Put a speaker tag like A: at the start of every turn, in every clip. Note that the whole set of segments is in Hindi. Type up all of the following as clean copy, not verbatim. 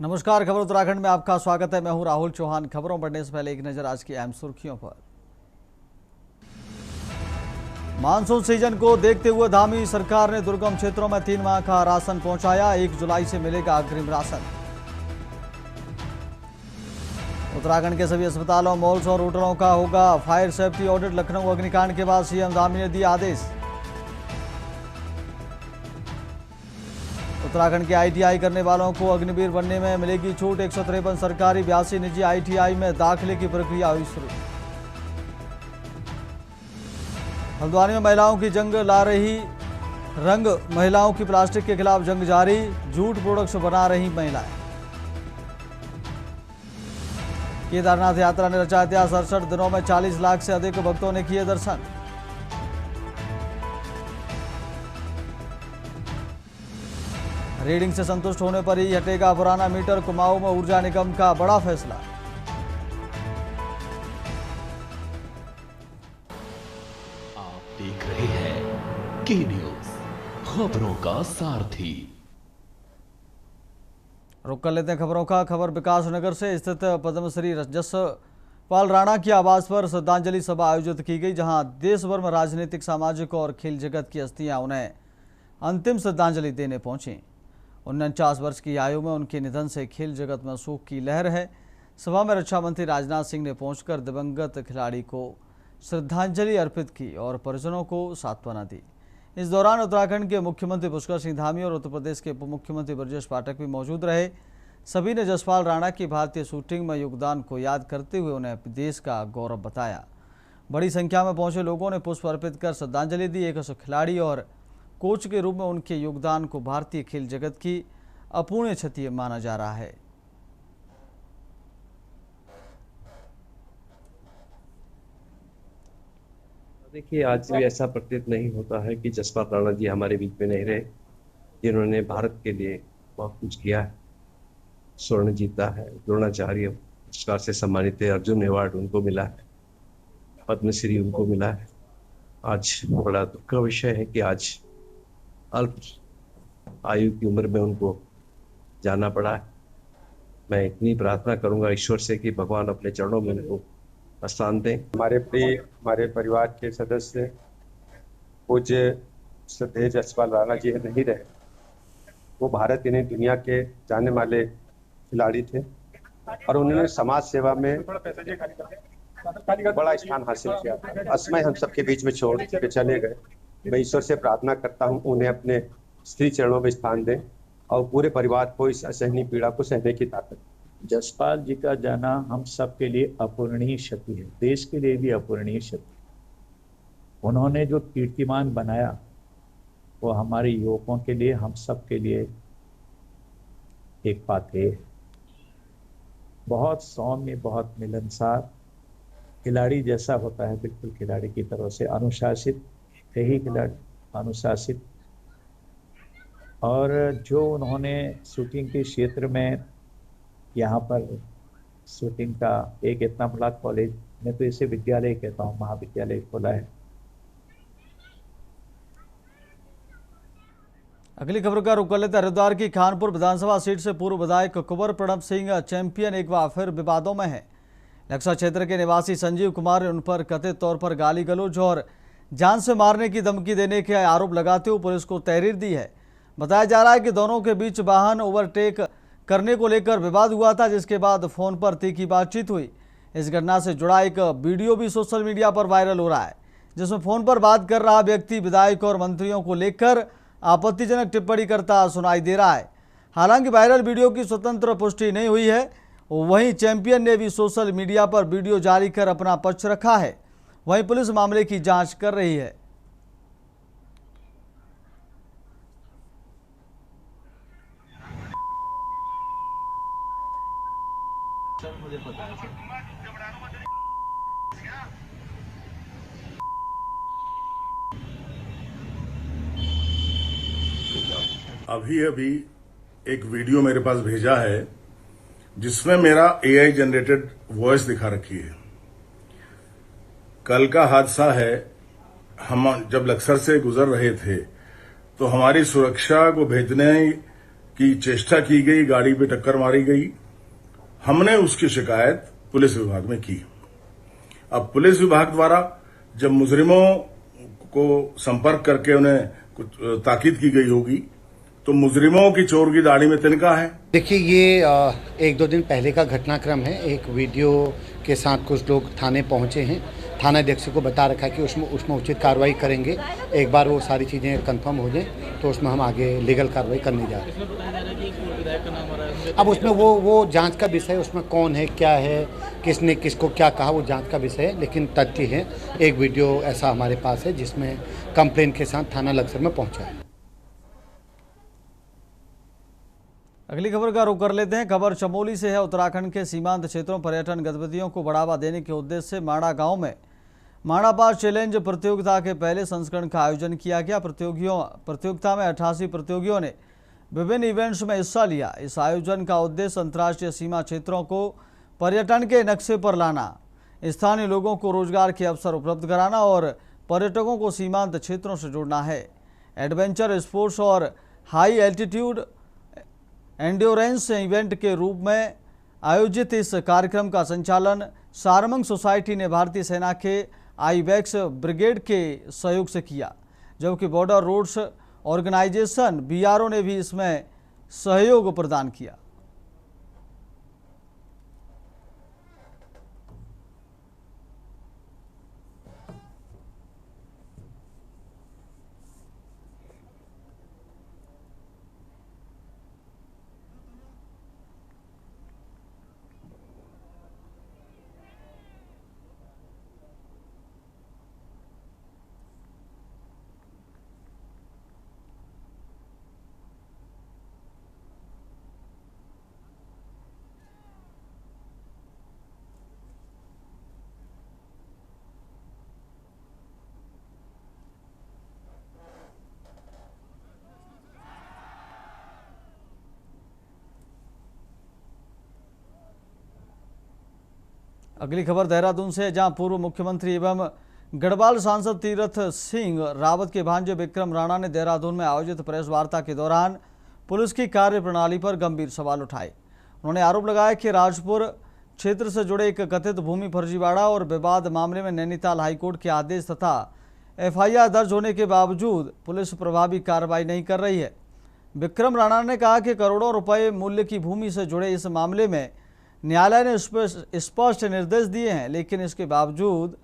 A: नमस्कार, खबर उत्तराखंड में आपका स्वागत है। मैं हूं राहुल चौहान। खबरों बढ़ने से पहले एक नजर आज की अहम सुर्खियों पर। मानसून सीजन को देखते हुए धामी सरकार ने दुर्गम क्षेत्रों में 3 माह का राशन पहुंचाया। 1 जुलाई से मिलेगा अग्रिम राशन। उत्तराखंड के सभी अस्पतालों, मॉल्स और होटलों का होगा फायर सेफ्टी ऑडिट। लखनऊ अग्निकांड के बाद सीएम धामी ने दिया आदेश। उत्तराखंड के आईटीआई करने वालों को अग्निवीर बनने में मिलेगी छूट। 153 सरकारी, 82 निजी आईटीआई में दाखिले की प्रक्रिया हुई शुरू। हल्द्वानी में महिलाओं की जंग ला रही रंग, महिलाओं की प्लास्टिक के खिलाफ जंग जारी। जूट प्रोडक्ट्स बना रही महिलाएं। केदारनाथ यात्रा ने रचा इतिहास। 68 दिनों में 40 लाख से अधिक भक्तों ने किए दर्शन। रीडिंग से संतुष्ट होने पर ही हटेगा पुराना मीटर। कुमाऊं में ऊर्जा निगम का बड़ा फैसला।
B: आप देख रहे हैं के न्यूज, खबरों का सारथी।
A: रुक कर लेते हैं खबरों का। खबर विकास नगर से स्थित पद्मश्री जसपाल राणा की आवास पर श्रद्धांजलि सभा आयोजित की गई, जहां देश भर में राजनीतिक, सामाजिक और खेल जगत की हस्तियां उन्हें अंतिम श्रद्धांजलि देने पहुंची। 49 वर्ष की आयु में उनके निधन से खेल जगत में शोक की लहर है। सभा में रक्षा मंत्री राजनाथ सिंह ने पहुंचकर दिवंगत खिलाड़ी को श्रद्धांजलि अर्पित की और परिजनों को सांत्वना दी। इस दौरान उत्तराखंड के मुख्यमंत्री पुष्कर सिंह धामी और उत्तर प्रदेश के उप मुख्यमंत्री ब्रजेश पाठक भी मौजूद रहे। सभी ने जसपाल राणा की भारतीय शूटिंग में योगदान को याद करते हुए उन्हें देश का गौरव बताया। बड़ी संख्या में पहुंचे लोगों ने पुष्प अर्पित कर श्रद्धांजलि दी। एक खिलाड़ी और कोच के रूप में उनके योगदान को भारतीय खेल जगत की अपूर्णीय क्षति माना जा रहा है।
C: देखिए, आज भी ऐसा प्रतीत नहीं होता है कि जसपाल राणा जी हमारे बीच में नहीं रहे, जिन्होंने भारत के लिए बहुत कुछ किया है। स्वर्ण जीता है, द्रोणाचार्य पुरस्कार से सम्मानित है, अर्जुन अवार्ड उनको मिला है, पद्मश्री उनको मिला है। आज बड़ा दुख का विषय है कि आज अल्प आयु की उम्र में उनको जाना पड़ा है। मैं इतनी प्रार्थना करूंगा ईश्वर से कि भगवान अपने चरणों में उनको स्थान दें।
D: हमारे प्रिय, हमारे परिवार के सदस्य पूज्य श्रद्धेय जसपाल राणा जी नहीं रहे। वो भारत यानी दुनिया के जाने माने खिलाड़ी थे और उन्होंने समाज सेवा में बड़ा स्थान हासिल किया। असमय हम सबके बीच में छोड़ के चले गए। मैं ईश्वर से प्रार्थना करता हूँ उन्हें अपने श्री चरणों में स्थान दें और पूरे परिवार को इस असहनीय पीड़ा को सहने की ताकत।
E: जसपाल जी का जाना हम सब के लिए अपूरणीय क्षति है, देश के लिए भी अपूरणीय क्षति। उन्होंने जो कीर्तिमान बनाया वो हमारे युवकों के लिए, हम सब के लिए एक पाथेय है। बहुत सौम्य, बहुत मिलनसार खिलाड़ी जैसा होता है, बिल्कुल खिलाड़ी की तरह से अनुशासित थे ही खिलाड़ी, अनुशासित। और जो उन्होंने शूटिंग के क्षेत्र में यहाँ पर शूटिंग का एक इतना बड़ा कॉलेज, मैं तो इसे विद्यालय कहता हूँ, महाविद्यालय खोला है।
A: अगली खबर का रुख कर लेते हैं। हरिद्वार की खानपुर विधानसभा सीट से पूर्व विधायक कुंवर प्रणब सिंह चैंपियन एक बार फिर विवादों में है। लक्सा क्षेत्र के निवासी संजीव कुमार ने उन पर कथित तौर पर गाली गलौज और जान से मारने की धमकी देने के आरोप लगाते हुए पुलिस को तहरीर दी है। बताया जा रहा है कि दोनों के बीच वाहन ओवरटेक करने को लेकर विवाद हुआ था, जिसके बाद फोन पर तीखी बातचीत हुई। इस घटना से जुड़ा एक वीडियो भी सोशल मीडिया पर वायरल हो रहा है, जिसमें फोन पर बात कर रहा व्यक्ति विधायक और मंत्रियों को लेकर आपत्तिजनक टिप्पणी करता सुनाई दे रहा है। हालांकि वायरल वीडियो की स्वतंत्र पुष्टि नहीं हुई है। वहीं चैंपियन ने भी सोशल मीडिया पर वीडियो जारी कर अपना पक्ष रखा है। वहीं पुलिस मामले की जांच कर रही है।
F: मुझे पता है सर।
G: अभी एक वीडियो मेरे पास भेजा है जिसमें मेरा एआई जनरेटेड वॉइस दिखा रखी है। कल का हादसा है, हम जब लक्सर से गुजर रहे थे तो हमारी सुरक्षा को भेजने की चेष्टा की गई, गाड़ी पे टक्कर मारी गई। हमने उसकी शिकायत पुलिस विभाग में की। अब पुलिस विभाग द्वारा जब मुजरिमों को संपर्क करके उन्हें कुछ ताकीद की गई होगी, तो मुजरिमों की चोर की दाढ़ी में तिनका है।
H: देखिए, ये 1-2 दिन पहले का घटनाक्रम है। एक वीडियो के साथ कुछ लोग थाने पहुंचे हैं। थाना अध्यक्ष को बता रखा है कि उसमें उचित कार्रवाई करेंगे। एक बार वो सारी चीज़ें कंफर्म हो जाएं तो उसमें हम आगे लीगल कार्रवाई करने जा रहे हैं। अब उसमें वो जांच का विषय, उसमें कौन है, क्या है, किसने किसको क्या कहा, वो जांच का विषय है। लेकिन तथ्य है, एक वीडियो ऐसा हमारे पास है जिसमें कंप्लेन के साथ थाना लक्सर में पहुँचा है।
A: अगली खबर का रुख कर लेते हैं। खबर चमोली से है। उत्तराखंड के सीमांत क्षेत्रों पर्यटन गतिविधियों को बढ़ावा देने के उद्देश्य से माणा गांव में माणा पास चैलेंज प्रतियोगिता के पहले संस्करण का आयोजन किया गया। प्रतियोगिता में 88 प्रतियोगियों ने विभिन्न इवेंट्स में हिस्सा लिया। इस आयोजन का उद्देश्य अंतर्राष्ट्रीय सीमा क्षेत्रों को पर्यटन के नक्शे पर लाना, स्थानीय लोगों को रोजगार के अवसर उपलब्ध कराना और पर्यटकों को सीमांत क्षेत्रों से जोड़ना है। एडवेंचर स्पोर्ट्स और हाई एल्टीट्यूड एंड्योरेंस इवेंट के रूप में आयोजित इस कार्यक्रम का संचालन सारमंग सोसाइटी ने भारतीय सेना के आईबैक्स ब्रिगेड के सहयोग से किया, जबकि बॉर्डर रोड्स ऑर्गेनाइजेशन BRO ने भी इसमें सहयोग प्रदान किया। अगली खबर देहरादून से, जहां पूर्व मुख्यमंत्री एवं गढ़वाल सांसद तीरथ सिंह रावत के भांजे विक्रम राणा ने देहरादून में आयोजित प्रेस वार्ता के दौरान पुलिस की कार्यप्रणाली पर गंभीर सवाल उठाए। उन्होंने आरोप लगाया कि राजपुर क्षेत्र से जुड़े एक कथित भूमि फर्जीवाड़ा और विवाद मामले में नैनीताल हाईकोर्ट के आदेश तथा FIR दर्ज होने के बावजूद पुलिस प्रभावी कार्रवाई नहीं कर रही है। विक्रम राणा ने कहा कि करोड़ों रुपए मूल्य की भूमि से जुड़े इस मामले में न्यायालय ने स्पष्ट निर्देश दिए हैं, लेकिन इसके बावजूद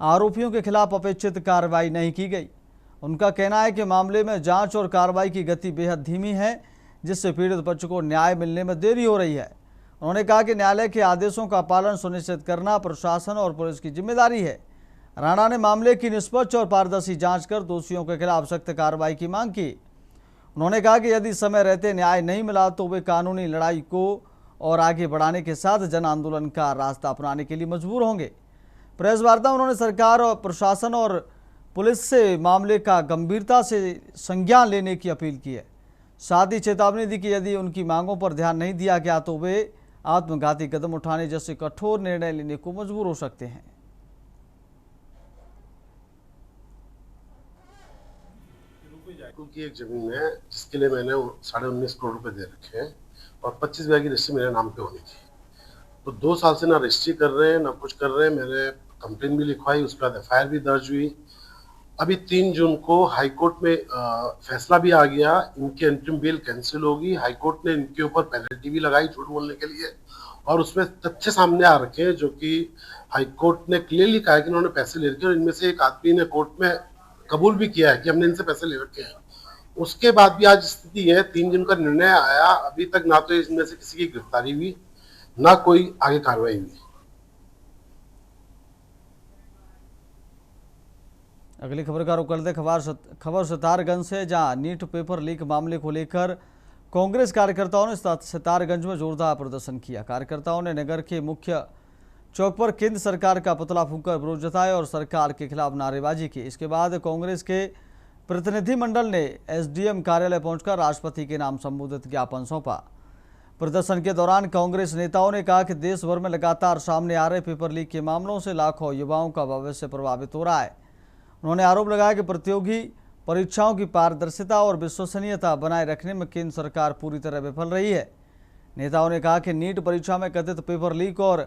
A: आरोपियों के खिलाफ अपेक्षित कार्रवाई नहीं की गई। उनका कहना है कि मामले में जांच और कार्रवाई की गति बेहद धीमी है, जिससे पीड़ित पक्ष को न्याय मिलने में देरी हो रही है। उन्होंने कहा कि न्यायालय के आदेशों का पालन सुनिश्चित करना प्रशासन और पुलिस की जिम्मेदारी है। राणा ने मामले की निष्पक्ष और पारदर्शी जांच कर दोषियों के खिलाफ सख्त कार्रवाई की मांग की। उन्होंने कहा कि यदि समय रहते न्याय नहीं मिला तो वे कानूनी लड़ाई को और आगे बढ़ाने के साथ जन आंदोलन का रास्ता अपनाने के लिए मजबूर होंगे। प्रेस वार्ता उन्होंने सरकार और प्रशासन और पुलिस से मामले का गंभीरता से संज्ञान लेने की अपील की है। साथ ही चेतावनी दी कि यदि उनकी मांगों पर ध्यान नहीं दिया गया तो वे आत्मघाती कदम उठाने जैसे कठोर निर्णय लेने को मजबूर हो सकते हैं।
I: की एक जमीन है जिसके लिए मैंने 19.5 करोड़ रुपए दे रखे हैं और 25 बीघा की रजिस्ट्री मेरे नाम पे होनी थी। तो 2 साल से ना रजिस्ट्री कर रहे हैं ना कुछ कर रहे हैं। मैंने कंप्लेन भी लिखवाई, उसके बाद FIR भी दर्ज हुई। अभी 3 जून को हाई कोर्ट में फैसला भी आ गया, इनकी अंतरिम बेल कैंसिल होगी। हाई कोर्ट ने इनके ऊपर पेनल्टी भी लगाई झूठ बोलने के लिए, और उसमें तथ्य सामने आ रखे हैं जो कि हाई कोर्ट ने क्लियरली कहा है कि उन्होंने पैसे ले रखे हैं। और इनमें से एक आदमी ने कोर्ट में कबूल भी किया है कि हमने इनसे पैसे ले रखे हैं। उसके बाद भी आज स्थिति है, 3 जून का निर्णय आया, अभी तक ना तो इसमें से किसी की गिरफ्तारी हुई ना कोई आगे कार्रवाई हुई।
A: अगली खबर का रुख करते खबर सितारगंज से, जहां नीट पेपर लीक मामले को लेकर कांग्रेस कार्यकर्ताओं ने सितारगंज में जोरदार प्रदर्शन किया। कार्यकर्ताओं ने नगर के मुख्य चौक पर केंद्र सरकार का पुतला फूंककर विरोध जताया और सरकार के खिलाफ नारेबाजी की। इसके बाद कांग्रेस के प्रतिनिधिमंडल ने SDM कार्यालय पहुंचकर राष्ट्रपति के नाम संबोधित ज्ञापन सौंपा। प्रदर्शन के दौरान कांग्रेस नेताओं ने कहा कि देश भर में लगातार सामने आ रहे पेपर लीक के मामलों से लाखों युवाओं का भविष्य प्रभावित हो रहा है। उन्होंने आरोप लगाया कि प्रतियोगी परीक्षाओं की पारदर्शिता और विश्वसनीयता बनाए रखने में केंद्र सरकार पूरी तरह विफल रही है। नेताओं ने कहा कि नीट परीक्षा में कथित पेपर लीक और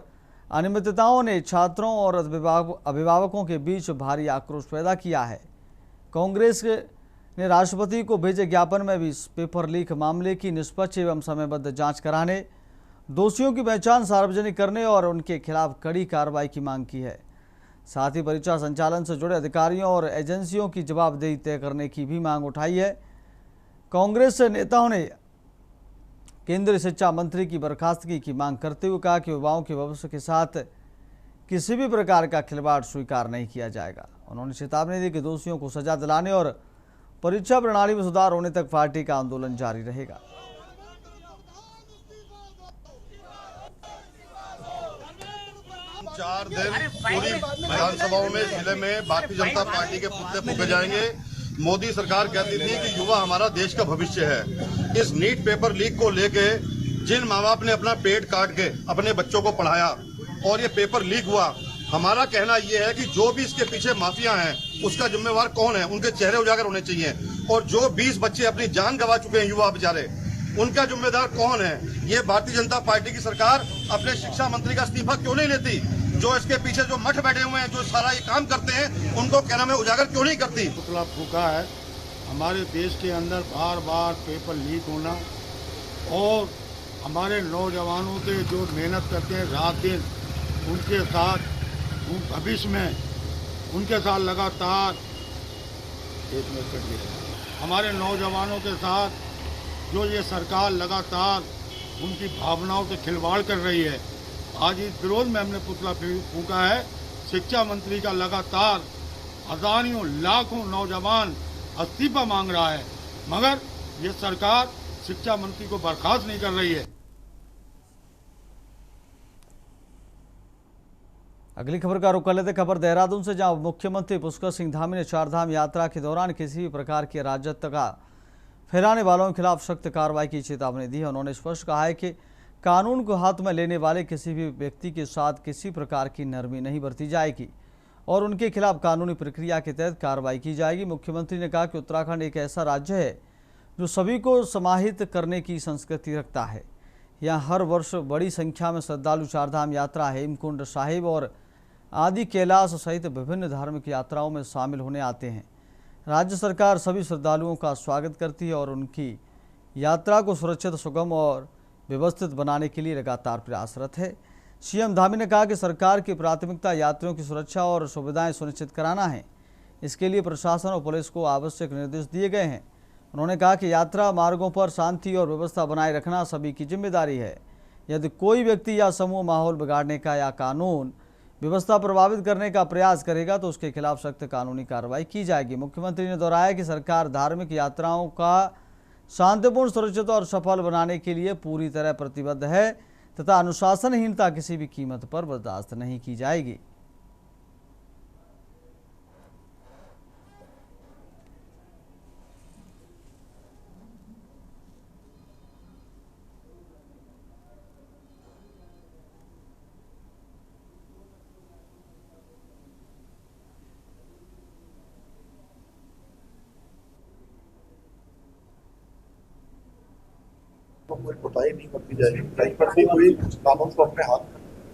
A: अनियमितताओं ने छात्रों और अभिभावकों के बीच भारी आक्रोश पैदा किया है। कांग्रेस ने राष्ट्रपति को भेजे ज्ञापन में भी पेपर लीक मामले की निष्पक्ष एवं समयबद्ध जांच कराने, दोषियों की पहचान सार्वजनिक करने और उनके खिलाफ कड़ी कार्रवाई की मांग की है। साथ ही परीक्षा संचालन से जुड़े अधिकारियों और एजेंसियों की जवाबदेही तय करने की भी मांग उठाई है। कांग्रेस नेताओं ने केंद्रीय शिक्षा मंत्री की बर्खास्तगी की मांग करते हुए कहा कि युवाओं के भविष्य के साथ किसी भी प्रकार का खिलवाड़ स्वीकार नहीं किया जाएगा। उन्होंने चेतावनी दी कि दोषियों को सजा दिलाने और परीक्षा प्रणाली में सुधार होने तक पार्टी का आंदोलन जारी रहेगा।
J: 4 दिन पूरी विधानसभाओं में जिले में भारतीय जनता पार्टी के पुतले फूके जाएंगे। मोदी सरकार कहती थी कि युवा हमारा देश का भविष्य है। इस नीट पेपर लीक को लेके जिन माँ बाप ने अपना पेट काट के अपने बच्चों को पढ़ाया और ये पेपर लीक हुआ, हमारा कहना ये है कि जो भी इसके पीछे माफिया हैं उसका जिम्मेवार कौन है, उनके चेहरे उजागर होने चाहिए। और जो 20 बच्चे अपनी जान गंवा चुके हैं युवा बेचारे, उनका जिम्मेदार कौन है? ये भारतीय जनता पार्टी की सरकार अपने शिक्षा मंत्री का इस्तीफा क्यों नहीं लेती? जो इसके पीछे जो मठ बैठे हुए हैं, जो सारा ये काम करते हैं, उनको क्या नाम है उजागर क्यों नहीं करती?
K: पुतला फूका है। हमारे देश के अंदर बार बार पेपर लीक होना और हमारे नौजवानों के जो मेहनत करते हैं रात दिन, उनके साथ भविष्य में उनके साथ लगातार हमारे नौजवानों के साथ जो ये सरकार लगातार उनकी भावनाओं से खिलवाड़ कर रही है। आज इस विरोध में हमने पुतला फूंका है। शिक्षा मंत्री का लगातार हजारों लाखों नौजवान इस्तीफा मांग रहा है, मगर ये सरकार शिक्षा मंत्री को बर्खास्त नहीं कर रही है।
A: अगली खबर का रुख कर लेते खबर देहरादून से, जहां मुख्यमंत्री पुष्कर सिंह धामी ने चारधाम यात्रा के दौरान किसी भी प्रकार के अराजकता का फैलाने वालों के खिलाफ सख्त कार्रवाई की चेतावनी दी है। उन्होंने स्पष्ट कहा है कि कानून को हाथ में लेने वाले किसी भी व्यक्ति के साथ किसी प्रकार की नरमी नहीं बरती जाएगी और उनके खिलाफ कानूनी प्रक्रिया के तहत कार्रवाई की जाएगी। मुख्यमंत्री ने कहा कि उत्तराखंड एक ऐसा राज्य है जो सभी को समाहित करने की संस्कृति रखता है। यहाँ हर वर्ष बड़ी संख्या में श्रद्धालु चारधाम यात्रा, हेमकुंड साहिब और आदि कैलाश सहित विभिन्न धार्मिक यात्राओं में शामिल होने आते हैं। राज्य सरकार सभी श्रद्धालुओं का स्वागत करती है और उनकी यात्रा को सुरक्षित, सुगम और व्यवस्थित बनाने के लिए लगातार प्रयासरत है। सीएम धामी ने कहा कि सरकार की प्राथमिकता यात्रियों की सुरक्षा और सुविधाएं सुनिश्चित कराना है। इसके लिए प्रशासन और पुलिस को आवश्यक निर्देश दिए गए हैं। उन्होंने कहा कि यात्रा मार्गों पर शांति और व्यवस्था बनाए रखना सभी की जिम्मेदारी है। यदि कोई व्यक्ति या समूह माहौल बिगाड़ने का या कानून व्यवस्था प्रभावित करने का प्रयास करेगा तो उसके खिलाफ सख्त कानूनी कार्रवाई की जाएगी। मुख्यमंत्री ने दोहराया कि सरकार धार्मिक यात्राओं का शांतिपूर्ण, सुरक्षित और सफल बनाने के लिए पूरी तरह प्रतिबद्ध है तथा अनुशासनहीनता किसी भी कीमत पर बर्दाश्त नहीं की जाएगी।
L: कोई कोताही नहीं करती जाएगी। कहीं पर भी कोई कानून को अपने हाथ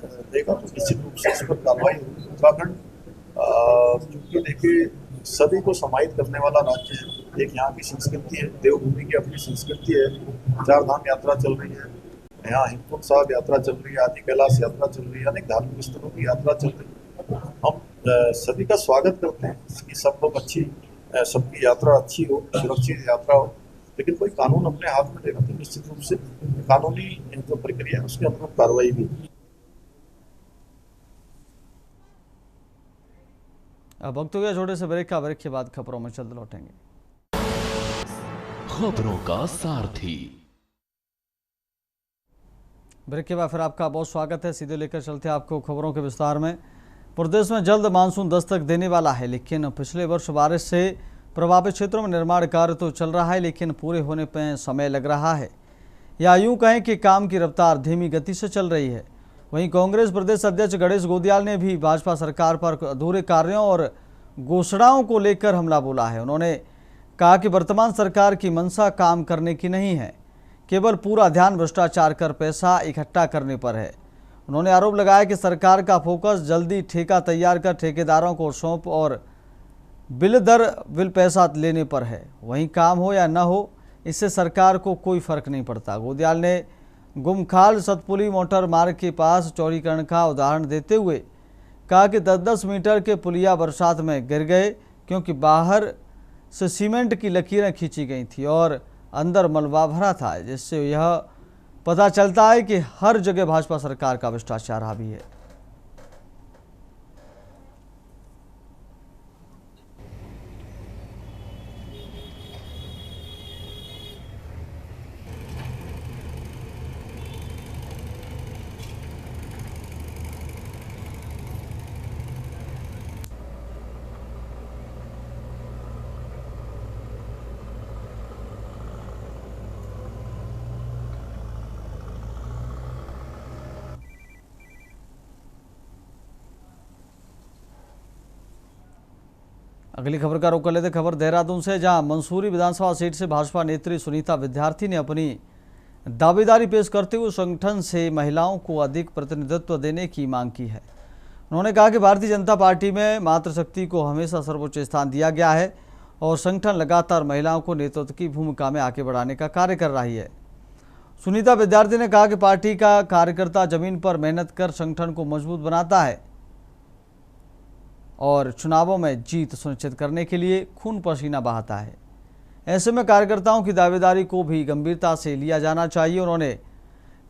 L: में देगा तो निश्चित रूप से इस पर कार्रवाई होगी। उत्तराखंड क्योंकि देखिए सभी को समाहित करने वाला राज्य है। एक यहाँ की संस्कृति है, देवभूमि की अपनी संस्कृति है। चारधाम यात्रा चल रही है, यहाँ हेमकुंड साहिब यात्रा चल रही है, आदि कैलाश यात्रा चल रही है, अनेक धार्मिक स्थलों की यात्रा चल रही है। हम सभी का स्वागत करते हैं कि सब लोग सबकी यात्रा अच्छी हो, सुरक्षित यात्रा हो। लेकिन कोई कानून अपने हाथ में लेगा तो निश्चित रूप से कानूनी जो प्रक्रिया है उसके अनुरूप कार्रवाई भी।
A: अब वक्त हो गया छोटे से ब्रेक का। ब्रेक के बाद खबरों में जल्द लौटेंगे।
B: खबरों का सारथी।
A: ब्रेक के बाद फिर आपका बहुत स्वागत है। सीधे लेकर चलते हैं आपको खबरों के विस्तार में। प्रदेश में जल्द मानसून दस्तक देने वाला है, लेकिन पिछले वर्ष बारिश से प्रभावित क्षेत्रों में निर्माण कार्य तो चल रहा है, लेकिन पूरे होने पर समय लग रहा है या यूं कहें कि काम की रफ्तार धीमी गति से चल रही है। वहीं कांग्रेस प्रदेश अध्यक्ष गणेश गोदियाल ने भी भाजपा सरकार पर अधूरे कार्यों और घोषणाओं को लेकर हमला बोला है। उन्होंने कहा कि वर्तमान सरकार की मंशा काम करने की नहीं है, केवल पूरा ध्यान भ्रष्टाचार कर पैसा इकट्ठा करने पर है। उन्होंने आरोप लगाया कि सरकार का फोकस जल्दी ठेका तैयार कर ठेकेदारों को सौंप और बिल दर बिल पैसा लेने पर है। वहीं काम हो या न हो, इससे सरकार को कोई फर्क नहीं पड़ता। गोदयाल ने गुमखाल सतपुली मोटर मार्ग के पास चौड़ीकरण का उदाहरण देते हुए कहा कि 10-10 मीटर के पुलिया बरसात में गिर गए, क्योंकि बाहर से सीमेंट की लकीरें खींची गई थी और अंदर मलबा भरा था, जिससे यह पता चलता है कि हर जगह भाजपा सरकार का भ्रष्टाचार हावी है। अगली खबर का रुख कर लेते। खबर देहरादून से, जहां मंसूरी विधानसभा सीट से भाजपा नेत्री सुनीता विद्यार्थी ने अपनी दावेदारी पेश करते हुए संगठन से महिलाओं को अधिक प्रतिनिधित्व देने की मांग की है। उन्होंने कहा कि भारतीय जनता पार्टी में मातृशक्ति को हमेशा सर्वोच्च स्थान दिया गया है और संगठन लगातार महिलाओं को नेतृत्व की भूमिका में आगे बढ़ाने का कार्य कर रही है। सुनीता विद्यार्थी ने कहा कि पार्टी का कार्यकर्ता जमीन पर मेहनत कर संगठन को मजबूत बनाता है और चुनावों में जीत सुनिश्चित करने के लिए खून पसीना बहाता है। ऐसे में कार्यकर्ताओं की दावेदारी को भी गंभीरता से लिया जाना चाहिए। उन्होंने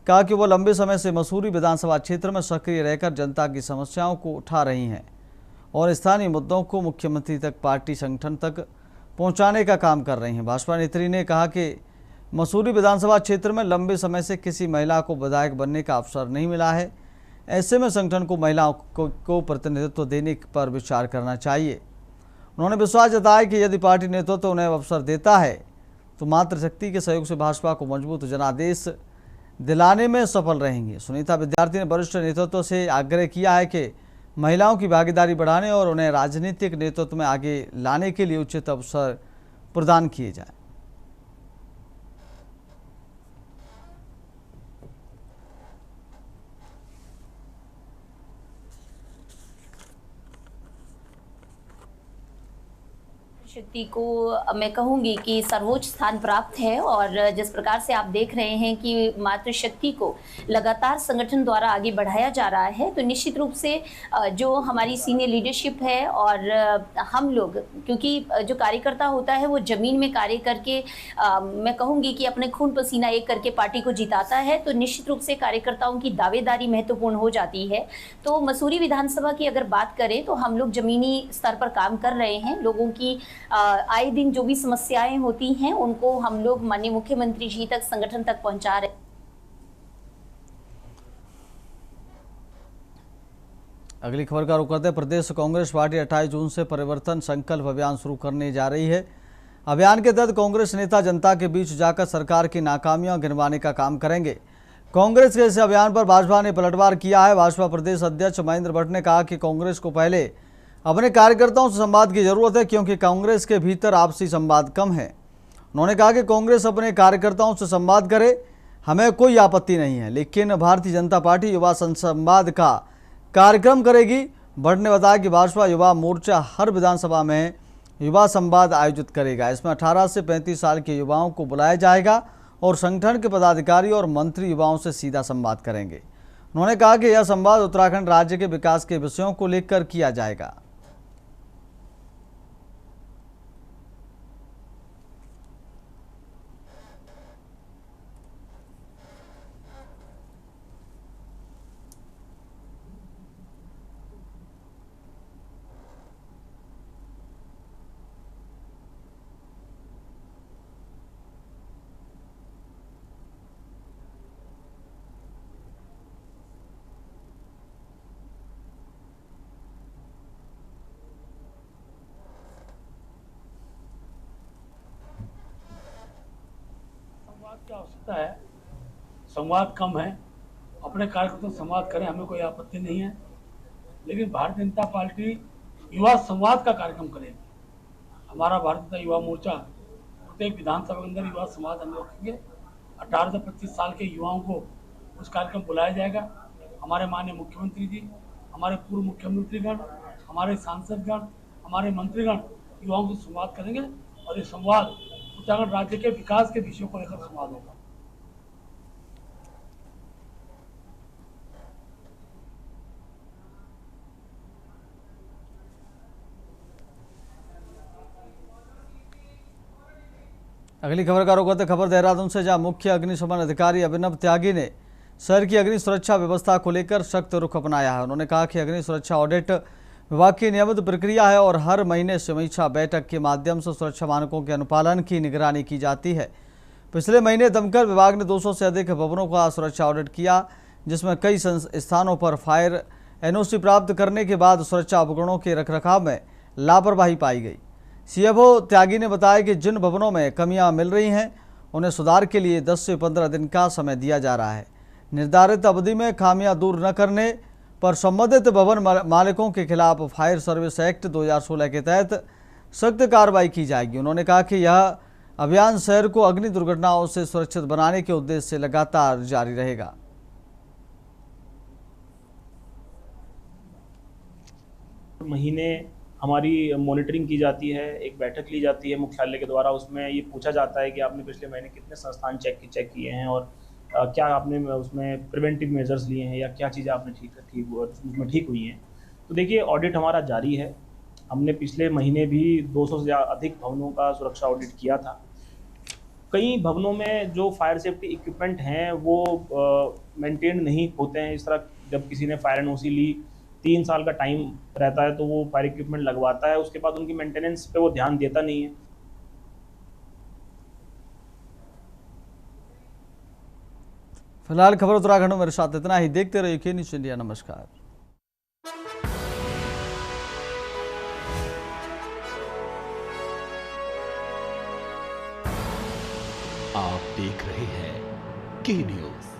A: कहा कि वो लंबे समय से मसूरी विधानसभा क्षेत्र में सक्रिय रहकर जनता की समस्याओं को उठा रही हैं और स्थानीय मुद्दों को मुख्यमंत्री तक, पार्टी संगठन तक पहुंचाने का काम कर रही हैं। भाजपा नेत्री ने कहा कि मसूरी विधानसभा क्षेत्र में लंबे समय से किसी महिला को विधायक बनने का अवसर नहीं मिला है। ऐसे में संगठन को महिलाओं को प्रतिनिधित्व देने पर विचार करना चाहिए। उन्होंने विश्वास जताया कि यदि पार्टी नेतृत्व उन्हें अवसर देता है तो मातृशक्ति के सहयोग से भाजपा को मजबूत जनादेश दिलाने में सफल रहेंगे। सुनीता विद्यार्थी ने वरिष्ठ नेतृत्व से आग्रह किया है कि महिलाओं की भागीदारी बढ़ाने और उन्हें राजनीतिक नेतृत्व में आगे लाने के लिए उचित अवसर प्रदान किए जाए।
M: शक्ति को मैं कहूंगी कि सर्वोच्च स्थान प्राप्त है और जिस प्रकार से आप देख रहे हैं कि मातृशक्ति को लगातार संगठन द्वारा आगे बढ़ाया जा रहा है, तो निश्चित रूप से जो हमारी सीनियर लीडरशिप है और हम लोग, क्योंकि जो कार्यकर्ता होता है वो जमीन में कार्य करके मैं कहूंगी कि अपने खून पसीना एक करके पार्टी को जिताता है, तो निश्चित रूप से कार्यकर्ताओं की दावेदारी महत्वपूर्ण हो जाती है। तो मसूरी विधानसभा की अगर बात करें तो हम लोग जमीनी स्तर पर काम कर रहे हैं। लोगों की आए दिन जो भी समस्याएं होती हैं उनको हम लोग माननीय मुख्यमंत्री जी तक, संगठन तक पहुंचा रहे हैं।
A: अगली खबर का रुख करते हैं। प्रदेश कांग्रेस पार्टी 28 जून से परिवर्तन संकल्प अभियान शुरू करने जा रही है। अभियान के तहत कांग्रेस नेता जनता के बीच जाकर सरकार की नाकामियां गिनवाने का काम करेंगे। कांग्रेस के इस अभियान पर भाजपा ने पलटवार किया है। भाजपा प्रदेश अध्यक्ष महेंद्र भट्ट ने कहा कि कांग्रेस को पहले अपने कार्यकर्ताओं से संवाद की जरूरत है, क्योंकि कांग्रेस के भीतर आपसी संवाद कम है। उन्होंने कहा कि कांग्रेस अपने कार्यकर्ताओं से संवाद करे, हमें कोई आपत्ति नहीं है, लेकिन भारतीय जनता पार्टी युवा संवाद का कार्यक्रम करेगी। भट्ट ने बताया कि भाजपा युवा मोर्चा हर विधानसभा में युवा संवाद आयोजित करेगा। इसमें 18 से 35 साल के युवाओं को बुलाया जाएगा और संगठन के पदाधिकारी और मंत्री युवाओं से सीधा संवाद करेंगे। उन्होंने कहा कि यह संवाद उत्तराखंड राज्य के विकास के विषयों को लेकर किया जाएगा।
N: की आवश्यकता है, संवाद कम है, अपने कार्यकर्ताओं से संवाद करें, हमें कोई आपत्ति नहीं है, लेकिन भारतीय जनता पार्टी युवा संवाद का कार्यक्रम करेगी। हमारा भारतीय जनता युवा मोर्चा प्रत्येक विधानसभा के अंदर युवा संवाद हम लोग रखेंगे। 18 से 25 साल के युवाओं को उस कार्यक्रम बुलाया जाएगा। हमारे माननीय मुख्यमंत्री जी, हमारे पूर्व मुख्यमंत्रीगण, हमारे सांसदगण, हमारे मंत्रीगण युवाओं से संवाद करेंगे और ये संवाद उत्तराखंड राज्य के विकास के विषयों को लेकर संवाद होगा।
A: अगली खबर का रुख करते खबर देहरादून से, जहां मुख्य अग्निशमन अधिकारी अभिनव त्यागी ने शहर की अग्नि सुरक्षा व्यवस्था को लेकर सख्त रुख अपनाया है। उन्होंने कहा कि अग्नि सुरक्षा ऑडिट विभाग की नियमित प्रक्रिया है और हर महीने समीक्षा बैठक के माध्यम से सुरक्षा मानकों के अनुपालन की निगरानी की जाती है। पिछले महीने दमकल विभाग ने 200 से अधिक भवनों का सुरक्षा ऑडिट किया, जिसमें कई स्थानों पर फायर एनओसी प्राप्त करने के बाद सुरक्षा उपकरणों के रखरखाव में लापरवाही पाई गई। सीएफओ त्यागी ने बताया कि जिन भवनों में कमियां मिल रही हैं उन्हें सुधार के लिए 10 से 15 दिन का समय दिया जा रहा है। निर्धारित अवधि में खामियां दूर न करने पर संबंधित भवन मालिकों के खिलाफ फायर सर्विस एक्ट 2016 के तहत सख्त कार्रवाई की जाएगी। उन्होंने कहा कि यह अभियान शहर को अग्नि दुर्घटनाओं से सुरक्षित बनाने के उद्देश्य से लगातार जारी रहेगा।
O: महीने हमारी मॉनिटरिंग की जाती है, एक बैठक ली जाती है मुख्यालय के द्वारा। उसमें ये पूछा जाता है कि आपने पिछले महीने कितने संस्थान चेक किए हैं और क्या आपने उसमें प्रिवेंटिव मेजर्स लिए हैं या क्या चीज़ें आपने ठीक हुई हैं। तो देखिए, ऑडिट हमारा जारी है। हमने पिछले महीने भी 200 से अधिक भवनों का सुरक्षा ऑडिट किया था। कई भवनों में जो फायर सेफ्टी इक्विपमेंट हैं वो मेंटेन नहीं होते हैं। इस तरह जब किसी ने फायर एनओसी ली, 3 साल का टाइम रहता है तो वो फायर इक्विपमेंट लगवाता है, उसके बाद उनकी मेंटेनेंस पे वो ध्यान देता नहीं है।
A: फिलहाल खबर उत्तराखंड में मेरे साथ इतना ही। देखते रहिए के न्यूज़ इंडिया। नमस्कार।
B: आप देख रहे हैं के न्यूज़।